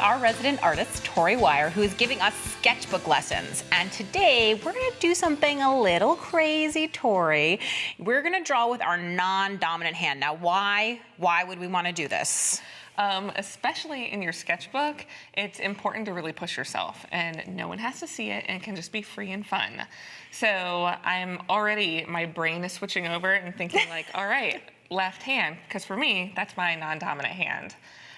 our resident artist, Tori Weyers, who is giving us sketchbook lessons. And today we're gonna do something a little crazy, Tori. We're gonna draw with our non-dominant hand. Now, why would we wanna do this? Especially in your sketchbook, it's important to really push yourself, and no one has to see it, and it can just be free and fun. So my brain is switching over and thinking like, all right, left hand, because for me, that's my non-dominant hand.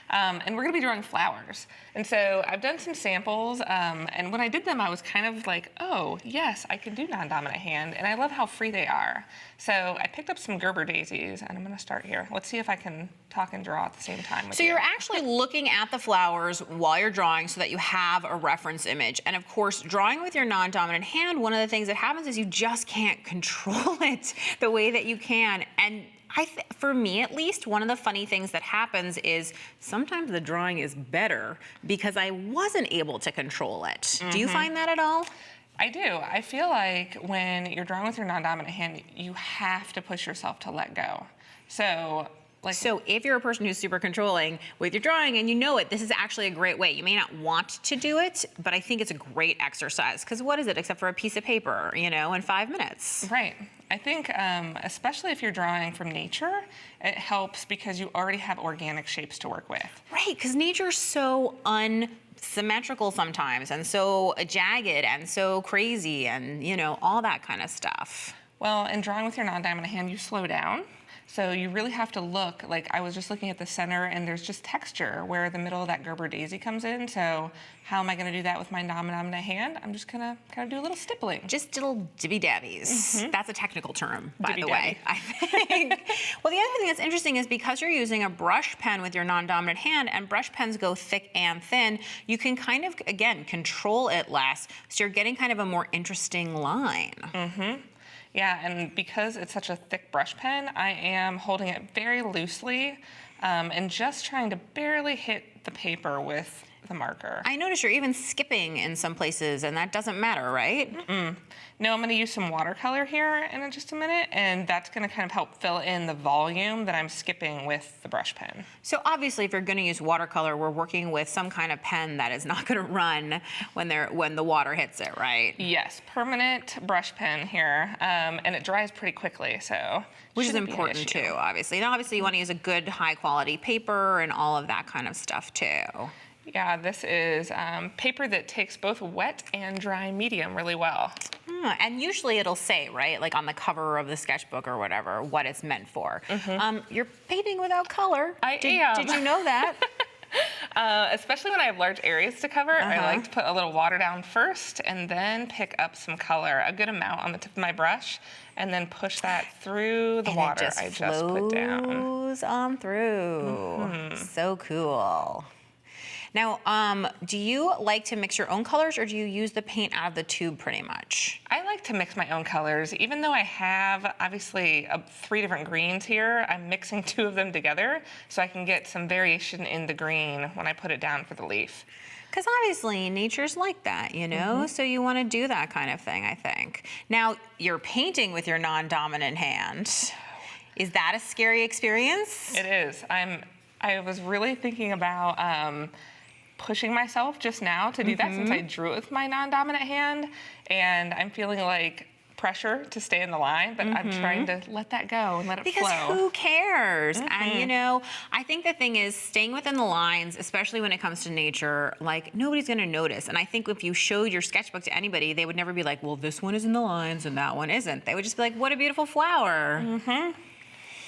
And we're gonna be drawing flowers. And so I've done some samples, and when I did them, I was kind of like, oh, yes, I can do non-dominant hand, and I love how free they are. So I picked up some Gerber daisies, and I'm gonna start here. Let's see if I can talk and draw at the same time with you. So you're actually looking at the flowers while you're drawing so that you have a reference image. And of course, drawing with your non-dominant hand, one of the things that happens is you just can't control it the way that you can. And for me at least, one of the funny things that happens is sometimes the drawing is better because I wasn't able to control it. Mm-hmm. Do you find that at all? I do. I feel like when you're drawing with your non-dominant hand, you have to push yourself to let go. So if you're a person who's super controlling with your drawing and you know it, this is actually a great way. You may not want to do it, but I think it's a great exercise because what is it except for a piece of paper, in 5 minutes? Right. I think especially if you're drawing from nature, it helps because you already have organic shapes to work with. Right, because nature's so unsymmetrical sometimes and so jagged and so crazy and, all that kind of stuff. Well, in drawing with your non-dominant hand, you slow down. So you really have to look, like I was just looking at the center and there's just texture where the middle of that Gerber daisy comes in. So how am I gonna do that with my non-dominant hand? I'm just gonna kind of do a little stippling. Just little dibby-dabbies. Mm-hmm. That's a technical term, by the way, I think. Well, the other thing that's interesting is because you're using a brush pen with your non-dominant hand and brush pens go thick and thin, you can kind of, again, control it less. So you're getting kind of a more interesting line. Mm-hmm. Yeah, and because it's such a thick brush pen, I am holding it very loosely and just trying to barely hit the paper with the marker. I notice you're even skipping in some places, and that doesn't matter, right? Mm-mm. No, I'm gonna use some watercolor here in just a minute, and that's gonna kind of help fill in the volume that I'm skipping with the brush pen. So obviously, if you're gonna use watercolor, we're working with some kind of pen that is not gonna run when the water hits it, right? Yes, permanent brush pen here, and it dries pretty quickly, so. Which is important too, obviously. And obviously, you wanna use a good, high quality paper and all of that kind of stuff too. Yeah, this is paper that takes both wet and dry medium really well. And usually it'll say, right, like on the cover of the sketchbook or whatever, what it's meant for. Mm-hmm. You're painting without color. I am. Did you know that? Especially when I have large areas to cover, I like to put a little water down first and then pick up some color, a good amount on the tip of my brush, and then push that through the water I just put down. Flows on through. Mm-hmm. So cool. Now, do you like to mix your own colors or do you use the paint out of the tube pretty much? I like to mix my own colors. Even though I have, obviously, 3 different greens here, I'm mixing 2 of them together so I can get some variation in the green when I put it down for the leaf. Because obviously nature's like that, Mm-hmm. So you want to do that kind of thing, I think. Now, you're painting with your non-dominant hand. Is that a scary experience? It is. I was really thinking about pushing myself just now to do that since I drew it with my non-dominant hand, and I'm feeling like pressure to stay in the line, but I'm trying to let that go and let it flow. Because who cares? And I think the thing is staying within the lines, especially when it comes to nature, like nobody's gonna notice. And I think if you showed your sketchbook to anybody, they would never be like, well, this one is in the lines and that one isn't. They would just be like, what a beautiful flower.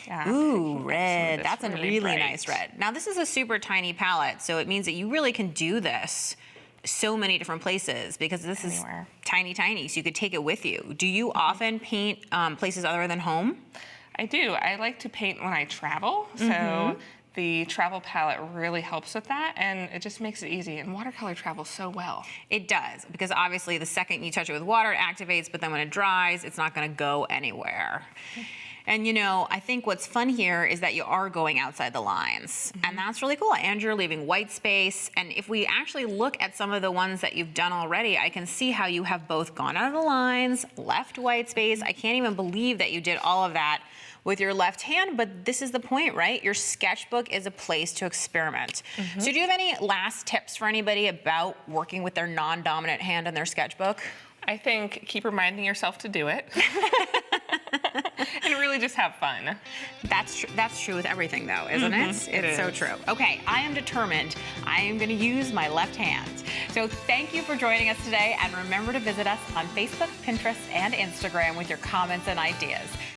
Yeah, ooh, red. That's a really bright. Nice red. Now, this is a super tiny palette, so it means that you really can do this so many different places because this is tiny, so you could take it with you. Do you often paint places other than home? I do. I like to paint when I travel, so the travel palette really helps with that, and it just makes it easy. And watercolor travels so well. It does, because obviously the second you touch it with water, it activates, but then when it dries, it's not gonna go anywhere. And I think what's fun here is that you are going outside the lines, and that's really cool. And you're leaving white space. And if we actually look at some of the ones that you've done already, I can see how you have both gone out of the lines, left white space. I can't even believe that you did all of that with your left hand, but this is the point, right? Your sketchbook is a place to experiment. So do you have any last tips for anybody about working with their non-dominant hand in their sketchbook? I think keep reminding yourself to do it. And really just have fun. That's true with everything though, isn't it? It's so true. Okay, I am determined. I am gonna use my left hand. So thank you for joining us today, and remember to visit us on Facebook, Pinterest, and Instagram with your comments and ideas.